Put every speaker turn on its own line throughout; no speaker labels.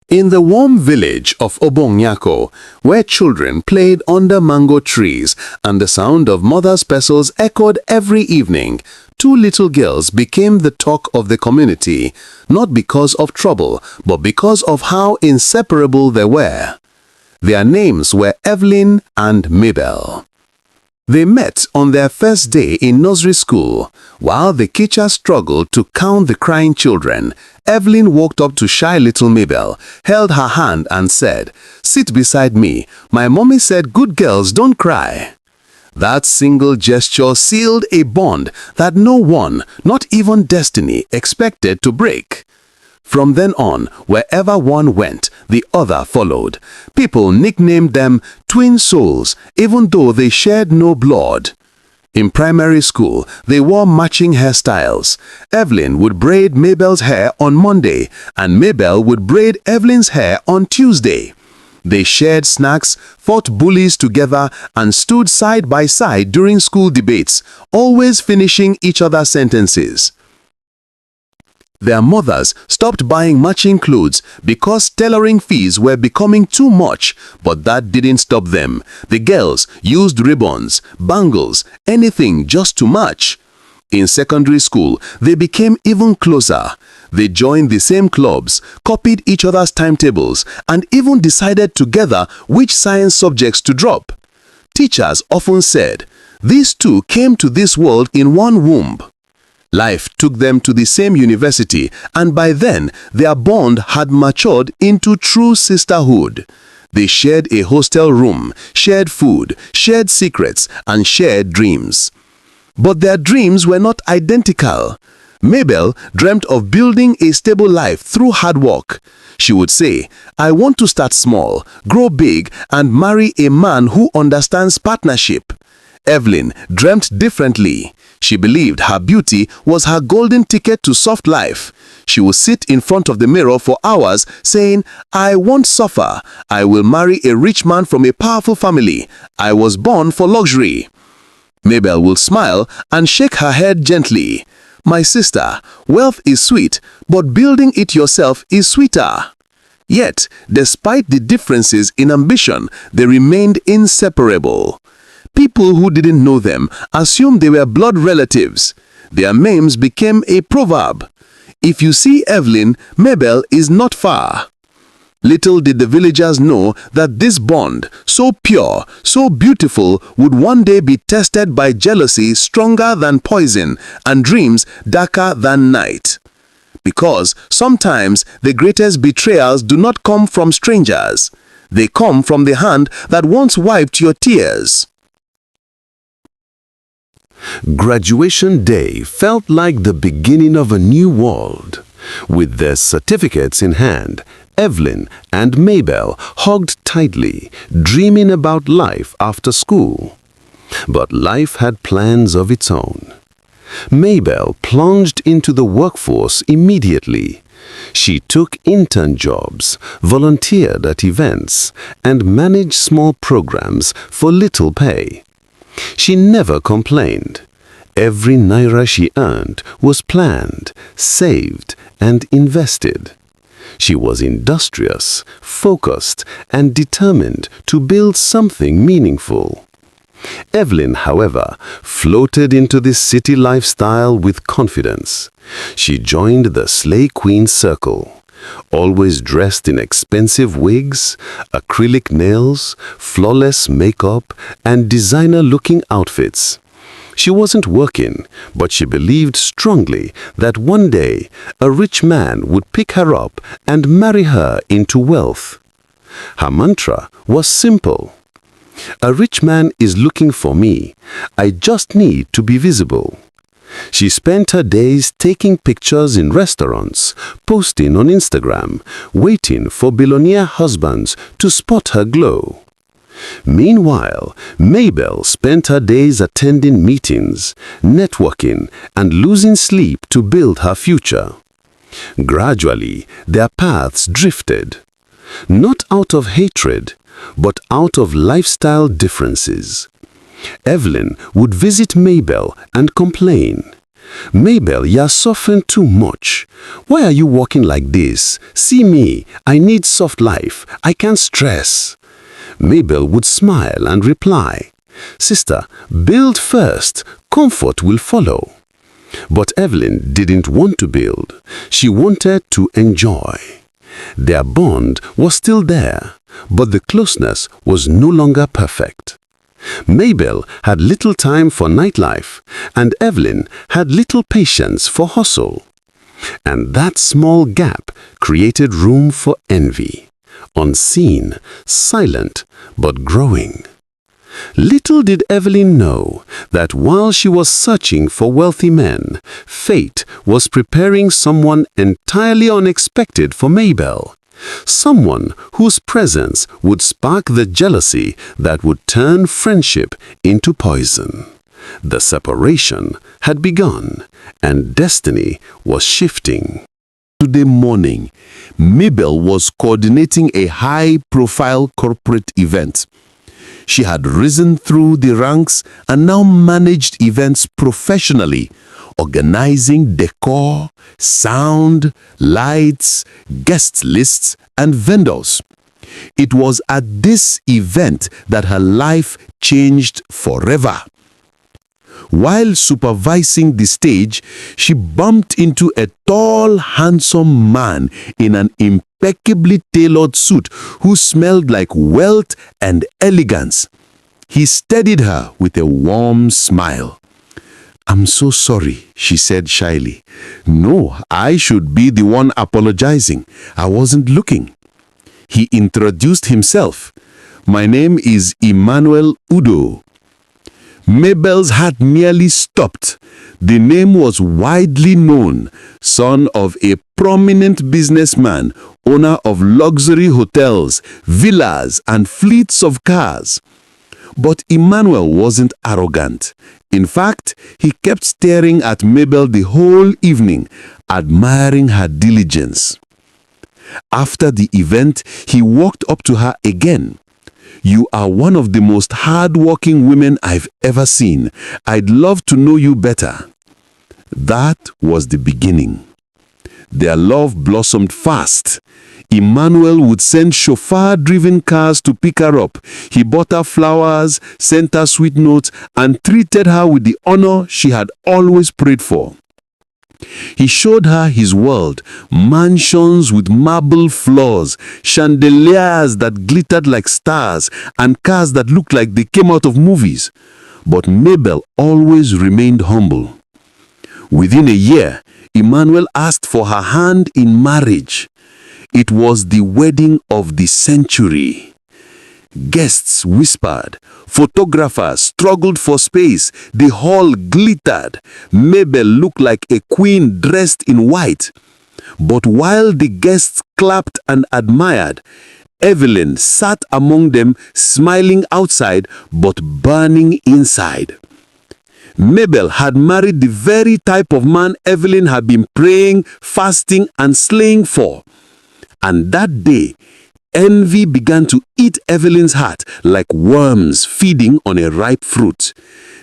In the warm village of Obonyako, where children played under mango trees and the sound of mother's pestles echoed every evening, two little girls became the talk of the community, not because of trouble, but because of how inseparable they were. Their names were Evelyn and Mabel. They met on their first day in nursery school. While the teacher struggled to count the crying children, Evelyn walked up to shy little Mabel, held her hand and said, "Sit beside me. My mommy said good girls don't cry." That single gesture sealed a bond that no one, not even destiny, expected to break. From then on, wherever one went, the other followed. People nicknamed them twin souls, even though they shared no blood. In primary school, they wore matching hairstyles. Evelyn would braid Mabel's hair on Monday, and Mabel would braid Evelyn's hair on Tuesday. They shared snacks, fought bullies together, and stood side by side during school debates, always finishing each other's sentences. Their mothers stopped buying matching clothes because tailoring fees were becoming too much, but that didn't stop them. The girls used ribbons, bangles, anything just to match. In secondary school, they became even closer. They joined the same clubs, copied each other's timetables, and even decided together which science subjects to drop. Teachers often said, "These two came to this world in one womb." Life took them to the same university, and by then, their bond had matured into true sisterhood. They shared a hostel room, shared food, shared secrets, and shared dreams. But their dreams were not identical. Mabel dreamt of building a stable life through hard work. She would say, "I want to start small, grow big, and marry a man who understands partnership." Evelyn dreamt differently. She believed her beauty was her golden ticket to soft life. She would sit in front of the mirror for hours saying, "I won't suffer. I will marry a rich man from a powerful family. I was born for luxury." Mabel will smile and shake her head gently. "My sister, wealth is sweet, but building it yourself is sweeter." Yet, despite the differences in ambition, they remained inseparable. People who didn't know them assumed they were blood relatives. Their names became a proverb. If you see Evelyn, Mabel is not far. Little did the villagers know that this bond, so pure, so beautiful, would one day be tested by jealousy stronger than poison and dreams darker than night. Because sometimes the greatest betrayals do not come from strangers. They come from the hand that once wiped your tears.
Graduation day felt like the beginning of a new world. With their certificates in hand, Evelyn and Mabel hugged tightly, dreaming about life after school. But life had plans of its own. Mabel plunged into the workforce immediately. She took intern jobs, volunteered at events, and managed small programs for little pay. She never complained. Every naira she earned was planned, saved, and invested. She was industrious, focused, and determined to build something meaningful. Evelyn, however, floated into this city lifestyle with confidence. She joined the Slay Queen circle. Always dressed in expensive wigs, acrylic nails, flawless makeup, and designer-looking outfits. She wasn't working, but she believed strongly that one day a rich man would pick her up and marry her into wealth. Her mantra was simple. "A rich man is looking for me. I just need to be visible." She spent her days taking pictures in restaurants, posting on Instagram, waiting for billionaire husbands to spot her glow. Meanwhile, Mabel spent her days attending meetings, networking, and losing sleep to build her future. Gradually, their paths drifted. Not out of hatred, but out of lifestyle differences. Evelyn would visit Mabel and complain. Mabel, you're suffering too much. Why are you walking like this? See me, I need soft life. I can't stress. Mabel would smile and reply, Sister, build first. Comfort will follow. But Evelyn didn't want to build. She wanted to enjoy. Their bond was still there, but the closeness was no longer perfect. Mabel had little time for nightlife, and Evelyn had little patience for hustle. And that small gap created room for envy. Unseen, silent, but growing. Little did Evelyn know that while she was searching for wealthy men, fate was preparing someone entirely unexpected for Mabel. Someone whose presence would spark the jealousy that would turn friendship into poison. The separation had begun, and destiny was shifting.
Today morning, Mabel was coordinating a high-profile corporate event. She had risen through the ranks and now managed events professionally, organizing decor, sound, lights, guest lists, and vendors. It was at this event that her life changed forever. While supervising the stage, she bumped into a tall, handsome man in an impeccably tailored suit who smelled like wealth and elegance. He steadied her with a warm smile. "I'm so sorry," she said shyly. "No, I should be the one apologizing. I wasn't looking." He introduced himself. "My name is Emmanuel Udo." Mabel's heart nearly stopped. The name was widely known, son of a prominent businessman, owner of luxury hotels, villas, and fleets of cars. But Emmanuel wasn't arrogant. In fact, he kept staring at Mabel the whole evening, admiring her diligence. After the event, he walked up to her again. "You are one of the most hard-working women I've ever seen. I'd love to know you better." That was the beginning. Their love blossomed fast. Emmanuel would send chauffeur-driven cars to pick her up. He bought her flowers, sent her sweet notes, and treated her with the honor she had always prayed for. He showed her his world, mansions with marble floors, chandeliers that glittered like stars, and cars that looked like they came out of movies. But Mabel always remained humble. Within a year, Emmanuel asked for her hand in marriage. It was the wedding of the century. Guests whispered. Photographers struggled for space. The hall glittered. Mabel looked like a queen dressed in white. But while the guests clapped and admired, Evelyn sat among them, smiling outside but burning inside. Mabel had married the very type of man Evelyn had been praying, fasting, and slaying for. And that day, envy began to eat Evelyn's heart like worms feeding on a ripe fruit.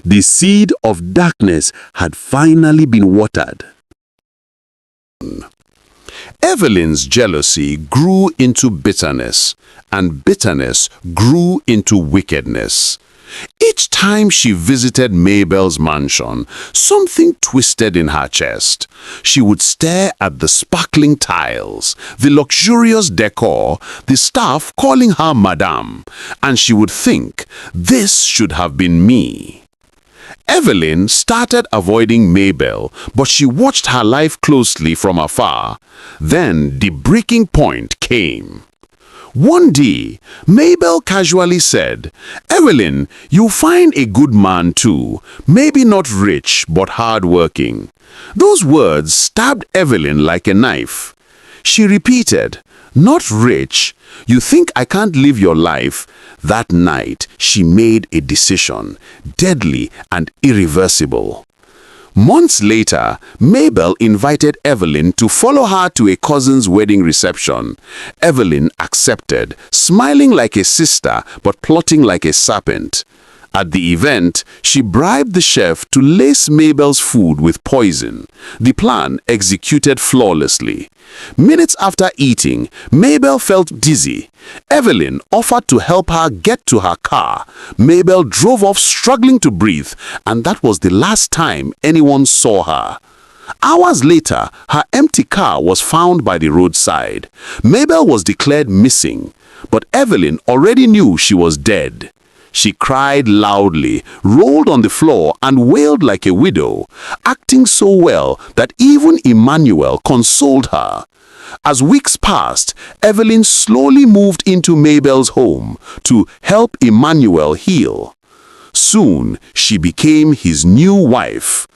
The seed of darkness had finally been watered. Evelyn's jealousy grew into bitterness, and bitterness grew into wickedness. Each time she visited Mabel's mansion, something twisted in her chest. She would stare at the sparkling tiles, the luxurious decor, the staff calling her Madame, and she would think, this should have been me. Evelyn started avoiding Mabel, but she watched her life closely from afar. Then the breaking point came. One day, Mabel casually said, "Evelyn, you'll find a good man too. Maybe not rich, but hardworking." Those words stabbed Evelyn like a knife. She repeated, "Not rich? You think I can't live your life?" That night, she made a decision, deadly and irreversible. Months later, Mabel invited Evelyn to follow her to a cousin's wedding reception. Evelyn accepted, smiling like a sister but plotting like a serpent. At the event, she bribed the chef to lace Mabel's food with poison. The plan executed flawlessly. Minutes after eating, Mabel felt dizzy. Evelyn offered to help her get to her car. Mabel drove off struggling to breathe, and that was the last time anyone saw her. Hours later, her empty car was found by the roadside. Mabel was declared missing, but Evelyn already knew she was dead. She cried loudly, rolled on the floor, and wailed like a widow, acting so well that even Emmanuel consoled her. As weeks passed, Evelyn slowly moved into Mabel's home to help Emmanuel heal. Soon, she became his new wife.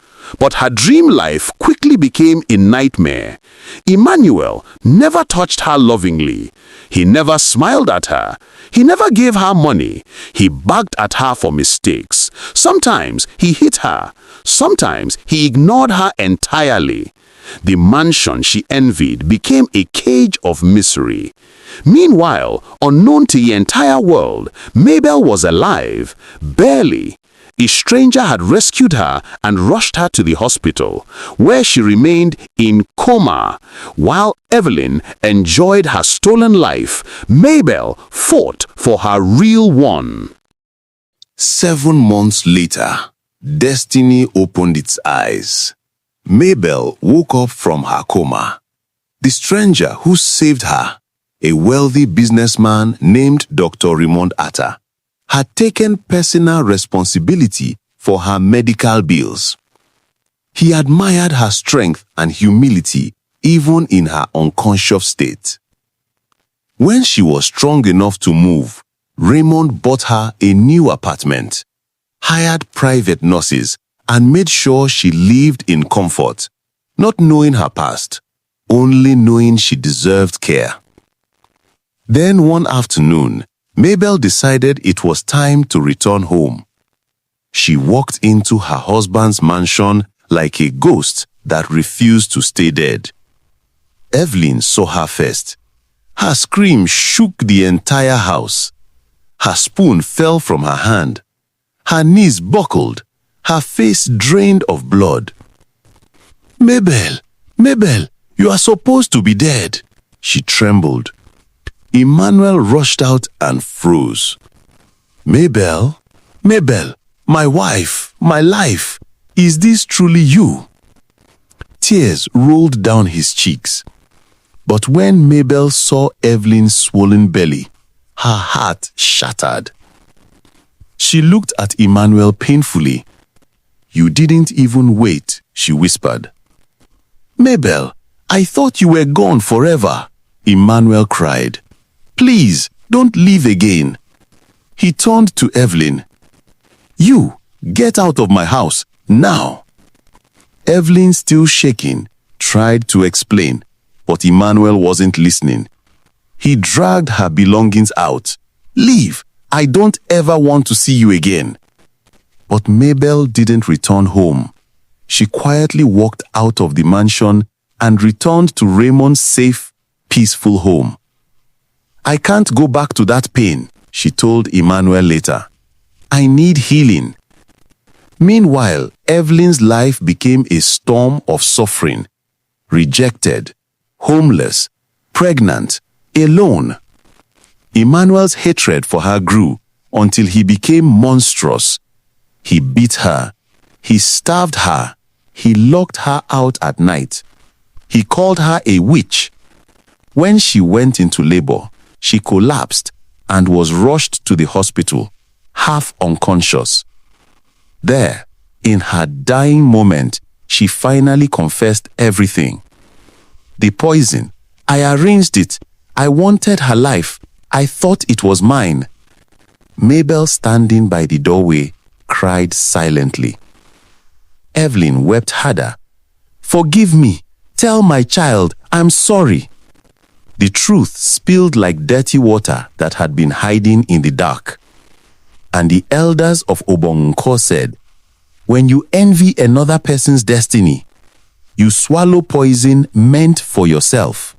But her dream life quickly became a nightmare. Emmanuel never touched her lovingly. He never smiled at her. He never gave her money. He barked at her for mistakes. Sometimes he hit her. Sometimes he ignored her entirely. The mansion she envied became a cage of misery. Meanwhile, unknown to the entire world, Mabel was alive, barely. A stranger had rescued her and rushed her to the hospital, where she remained in coma. While Evelyn enjoyed her stolen life, Mabel fought for her real one.
7 months later, destiny opened its eyes. Mabel woke up from her coma. The stranger who saved her, a wealthy businessman named Dr. Raymond Atta, had taken personal responsibility for her medical bills. He admired her strength and humility even in her unconscious state. When she was strong enough to move, Raymond bought her a new apartment, hired private nurses, and made sure she lived in comfort, not knowing her past, only knowing she deserved care. Then one afternoon, Mabel decided it was time to return home. She walked into her husband's mansion like a ghost that refused to stay dead. Evelyn saw her first. Her scream shook the entire house. Her spoon fell from her hand. Her knees buckled. Her face drained of blood. "Mabel, Mabel, you are supposed to be dead," she trembled. Emmanuel rushed out and froze. "Mabel, Mabel, my wife, my life, is this truly you?" Tears rolled down his cheeks. But when Mabel saw Evelyn's swollen belly, her heart shattered. She looked at Emmanuel painfully. "You didn't even wait," she whispered. "Mabel, I thought you were gone forever," Emmanuel cried. "Please, don't leave again." He turned to Evelyn. "You, get out of my house, now." Evelyn, still shaking, tried to explain, but Emmanuel wasn't listening. He dragged her belongings out. "Leave, I don't ever want to see you again." But Mabel didn't return home. She quietly walked out of the mansion and returned to Raymond's safe, peaceful home. "I can't go back to that pain," she told Emmanuel later. "I need healing." Meanwhile, Evelyn's life became a storm of suffering. Rejected, homeless, pregnant, alone. Emmanuel's hatred for her grew until he became monstrous. He beat her. He starved her. He locked her out at night. He called her a witch. When she went into labor, she collapsed and was rushed to the hospital, half unconscious. There, in her dying moment, she finally confessed everything. "The poison, I arranged it. I wanted her life. I thought it was mine." Mabel, standing by the doorway, cried silently. Evelyn wept harder. "Forgive me. Tell my child, I'm sorry." The truth spilled like dirty water that had been hiding in the dark. And the elders of Obonko said, "When you envy another person's destiny, you swallow poison meant for yourself."